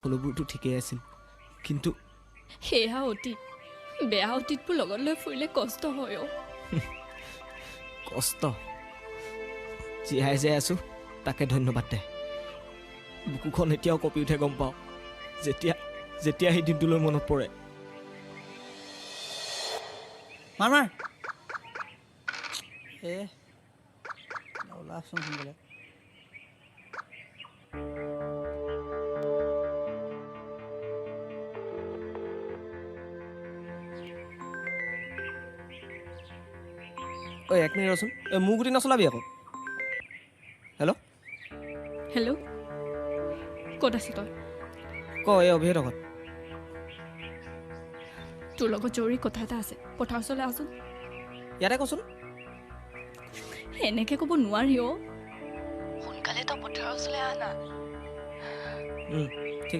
সকলোবোৰতো ঠিকেই আছিল কিন্তু সেয়া অতীত বেয়া অতীতবোৰ লগত লৈ ফুৰিলে কষ্ট হয় অ' কষ্ট জীয়াই যে আছোঁ তাকে ধন্যবাদ দে বুকুখন এতিয়াও কঁপি উঠে গম পাওঁ যেতিয়া যেতিয়া সেই দিনটোলৈ মনত পৰে মাৰ ওলাচোন সোনকালে ঐ এক মিনিট ৰচোন মোৰ গুটি নচলাবি আকৌ হেল্ল' ক'ত আছ তই ক এই অভিহঁতৰ ঘৰত তোৰ লগত জৰুৰী কথা এটা আছে পথাৰ ওচৰলৈ আহচোন ইয়াতে কচোন এনেকৈ ক'ব নোৱাৰি অ' সোনকালে তই পথাৰৰ ওচৰলৈ আহ না ঠিক আছে